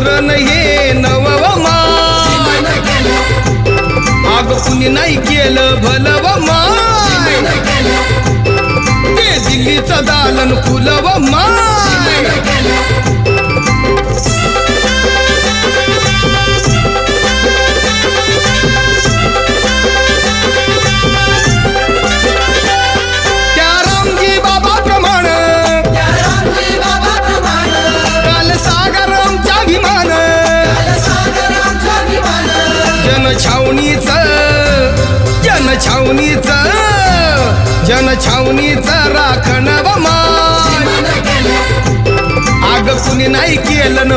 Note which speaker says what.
Speaker 1: धरण हे नवमाय अग कुणी नाही केलं भलव माय ते दिल्लीचं दालन फुलव माय त्या रामजी बाबा प्रमाण काल सागर आमचा अभिमान जनछावणीचं राखण व मान अग कुणी नाही केलं